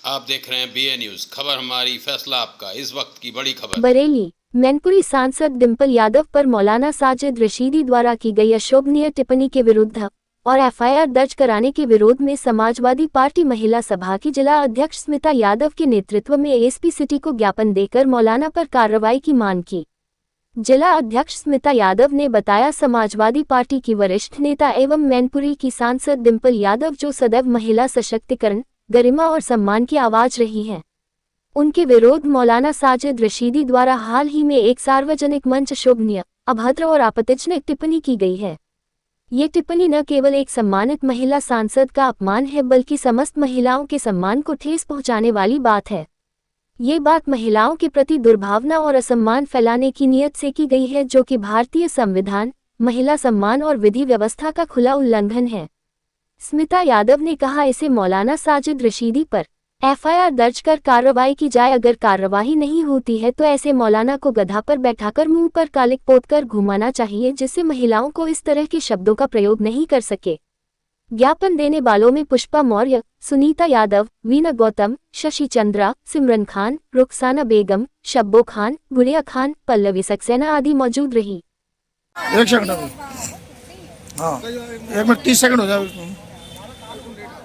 आप देख रहे हैं BA न्यूज, खबर हमारी फैसला आपका। इस वक्त की बड़ी खबर। बरेली मैनपुरी सांसद डिंपल यादव पर मौलाना साजिद रशीदी द्वारा की गई अशोभनीय टिप्पणी के विरुद्ध और FIR दर्ज कराने के विरोध में समाजवादी पार्टी महिला सभा की जिला अध्यक्ष स्मिता यादव के नेतृत्व में ASP सिटी को ज्ञापन देकर मौलाना पर कार्रवाई की मांग की। जिला अध्यक्ष स्मिता यादव ने बताया, समाजवादी पार्टी की वरिष्ठ नेता एवं मैनपुरी की सांसद डिंपल यादव जो सदैव महिला सशक्तिकरण, गरिमा और सम्मान की आवाज रही हैं, उनके विरोध मौलाना साजिद रशीदी द्वारा हाल ही में एक सार्वजनिक मंच अशोभनीय, अभद्र और आपत्तिजनक टिप्पणी की गई है। ये टिप्पणी न केवल एक सम्मानित महिला सांसद का अपमान है, बल्कि समस्त महिलाओं के सम्मान को ठेस पहुंचाने वाली बात है। ये बात महिलाओं के प्रति दुर्भावना और असम्मान फैलाने की नीयत से की गई है, जो कि भारतीय संविधान, महिला सम्मान और विधि व्यवस्था का खुला उल्लंघन है। स्मिता यादव ने कहा, इसे मौलाना साजिद रशीदी पर FIR दर्ज कर कार्रवाई की जाए। अगर कार्रवाई नहीं होती है तो ऐसे मौलाना को गधा पर बैठाकर मुंह पर कालिक पोतकर घुमाना चाहिए, जिससे महिलाओं को इस तरह के शब्दों का प्रयोग नहीं कर सके। ज्ञापन देने वालों में पुष्पा मौर्य, सुनीता यादव, वीना गौतम, शशि चंद्रा, सिमरन खान, रुखसाना बेगम, शब्बो खान, गुड़िया खान, पल्लवी सक्सेना आदि मौजूद रही। एक सेकंड, हाँ 1 मिनट 30 सेकंड हो जाए।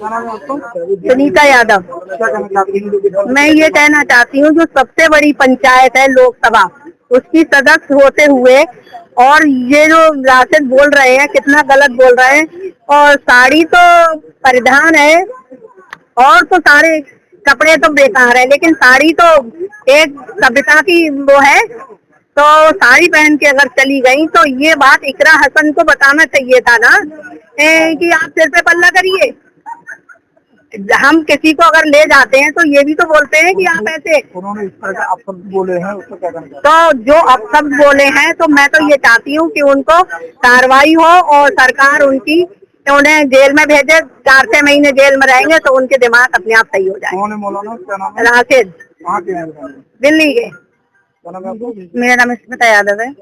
सुनीता यादव, मैं ये कहना चाहती हूँ, जो सबसे बड़ी पंचायत है लोकसभा, उसकी सदस्य होते हुए और ये जो राशिद बोल रहे हैं, कितना गलत बोल रहे हैं। और साड़ी तो परिधान है और तो सारे कपड़े तो बेकार है, लेकिन साड़ी तो एक सभ्यता की वो है, तो साड़ी पहन के अगर चली गई तो ये बात इकरा हसन को बताना चाहिए था ना, कि आप सिर पे पल्ला करिए। हम किसी को अगर ले जाते हैं तो ये भी तो बोलते हैं कि आप ऐसे, उन्होंने इस तरह का अपशब्द बोले हैं, उसको क्या करना? तो जो अपशब्द बोले हैं, तो मैं तो ये चाहती हूँ कि उनको कार्रवाई हो और सरकार उनकी उन्हें जेल में भेजे। 4-6 महीने जेल में रहेंगे तो उनके दिमाग अपने आप सही हो जाए। कौन है मौलाना, क्या नाम है? राशिद, कहाँ के हैं? दिल्ली के। क्या नाम है आपका? मेरा नाम स्मिता यादव है।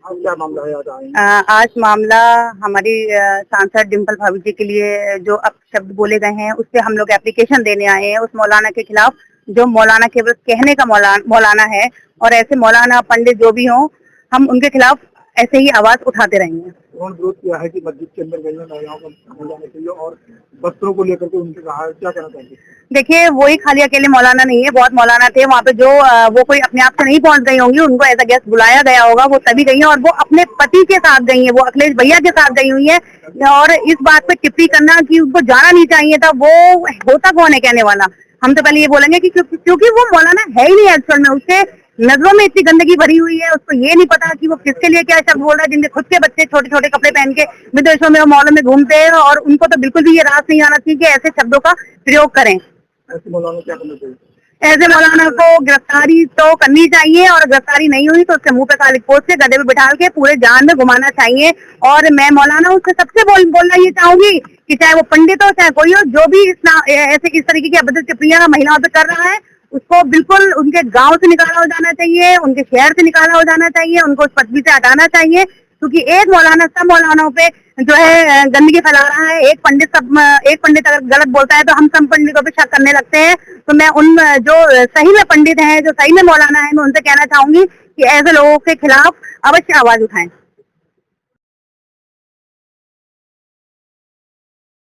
क्या मामला है आज आए? आज मामला हमारी सांसद डिंपल भाभी जी के लिए जो अपशब्द बोले गए हैं, उस पे हम लोग एप्लीकेशन देने आए हैं उस मौलाना के खिलाफ, जो मौलाना केवल कहने का मौलाना है। और ऐसे मौलाना पंडित जो भी हों, हम उनके खिलाफ ऐसे ही आवाज उठाते रहेंगे। उन्होंने विरोध किया है कि मस्जिद के अंदर गई महिलाओं को नहीं जाने चाहिए और वस्त्रों को लेकर के उनसे कहा है, क्या कहना चाहिए? देखिए, वही खाली अकेले मौलाना नहीं है, बहुत मौलाना थे वहाँ पे, जो वो कोई अपने आप से नहीं पहुँच गई होंगी, उनको एज अ गेस्ट बुलाया गया होगा, वो तभी गई है। और वो अपने पति के साथ गई है, वो अखिलेश भैया के साथ गई हुई है। और इस बात पे टिप्पणी करना कि उनको जाना नहीं चाहिए था, वो होता कौन है कहने वाला। हम तो पहले ये बोलेंगे कि क्योंकि वो मौलाना है ही नहीं एक्चुअल में, उसके नजरों में इतनी गंदगी भरी हुई है, उसको ये नहीं पता कि वो किसके लिए क्या शब्द बोल रहा है। जिनके खुद के बच्चे छोटे छोटे कपड़े पहन के विदेशों में, मॉलों में घूमते हैं, और उनको तो बिल्कुल भी ये रास नहीं आना चाहिए कि ऐसे शब्दों का प्रयोग करें। ऐसे मौलाना क्या करना चाहिए? ऐसे मौलाना को गिरफ्तारी तो करनी चाहिए, और गिरफ्तारी नहीं हुई तो उसके मुंह पे कालिक पोत से गधे पे बिठाल के पूरे जान में घुमाना चाहिए। और मैं मौलाना उससे सबसे बोलना ये चाहूंगी कि चाहे वो पंडित हो चाहे कोई हो, जो भी ऐसे इस तरीके की अभद्र टिप्पणियां महिलाओं पे कर रहा है, उसको बिल्कुल उनके गांव से निकाला हो जाना चाहिए, उनके शहर से निकाला हो जाना चाहिए, उनको उस पदवी से हटाना चाहिए। क्योंकि एक मौलाना सब मौलानाओं पे जो है गंदगी फैला रहा है। एक पंडित अगर गलत बोलता है तो हम सब पंडितों पे शक करने लगते हैं। तो मैं उन जो सही में पंडित हैं, जो सही में मौलाना है, मैं उनसे कहना चाहूंगी कि ऐसे लोगों के खिलाफ अवश्य आवाज उठाएं।